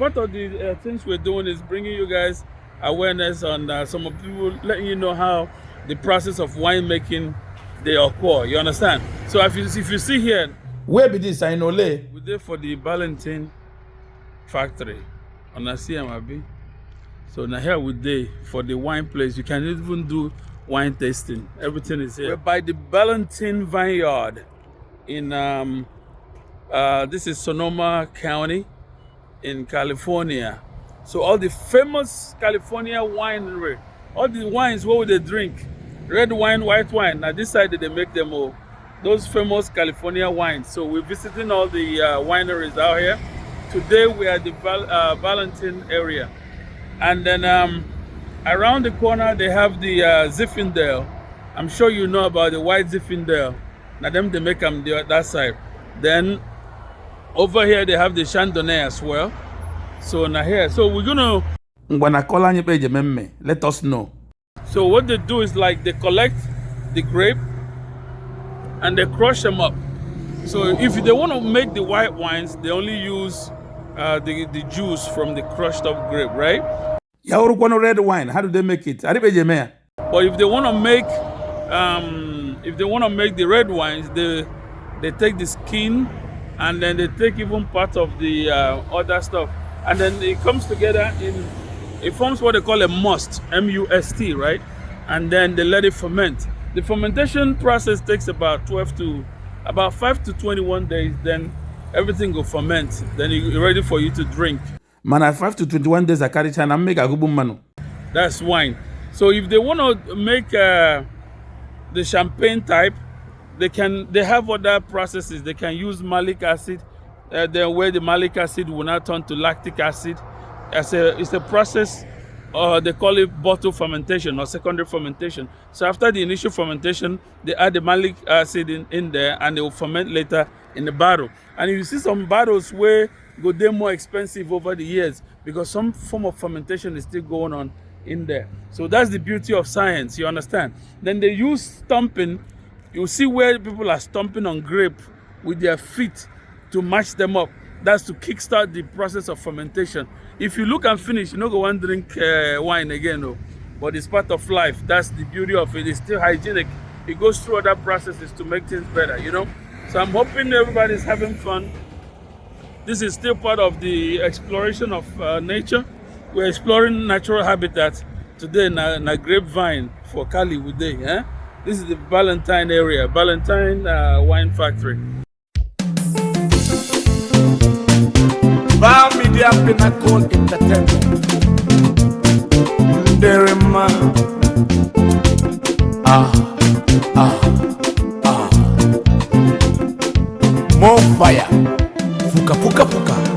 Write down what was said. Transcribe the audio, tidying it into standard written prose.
part of the things we're doing is bringing you guys awareness on some of people, letting you know how the process of winemaking they occur. You understand? So if you see here, where be this? I know lay. We're there for the Ballantine factory on CMAB. So now here we're there for the wine place. You can even do wine tasting. Everything is here. We're by the Ballantine Vineyard in this is Sonoma County in California. So all the famous California winery, all the wines, what would they drink? Red wine, white wine. Now this side they make them all. Those famous California wines. So we're visiting all the wineries out here. Today we are at the Ballantine area. And then around the corner they have the Zinfandel. I'm sure you know about the white Zinfandel. Now them they make them that side. Then over here they have the Chardonnay as well. So now here, so we're gonna let us know. So what they do is like they collect the grape and they crush them up. So if they want to make the white wines, they only use the juice from the crushed up grape, right? Red wine, how do they make it? But if they want to make the red wines, they take the skin and then they take even part of the other stuff, and then it comes together it forms what they call a must, M-U-S-T, right? And then they let it ferment. The fermentation process takes about 5 to 21 days. Then everything will ferment. Then it's ready for you to drink. Man, 5 to 21 days I carry China make a good manu. That's wine. So if they want to make the champagne type, they have other processes. They can use malic acid, then where the malic acid will now turn to lactic acid. It's a process, they call it bottle fermentation or secondary fermentation. So after the initial fermentation, they add the malic acid in there and they will ferment later in the bottle. And you see some bottles where they're more expensive over the years because some form of fermentation is still going on in there. So that's the beauty of science, you understand? Then they use stomping. You see where people are stomping on grape with their feet to match them up. That's to kickstart the process of fermentation. If you look and finish, you don't go one drink wine again, no. But it's part of life. That's the beauty of it. It's still hygienic. It goes through other processes to make things better, you know. So I'm hoping everybody's having fun. This is still part of the exploration of nature. We're exploring natural habitats today in a grapevine for Cali today. Eh? This is the Ballantine area, Ballantine Wine Factory. Bar Media Pinnacle Entertainment. Derema. More fire. Fuka fuka fuka.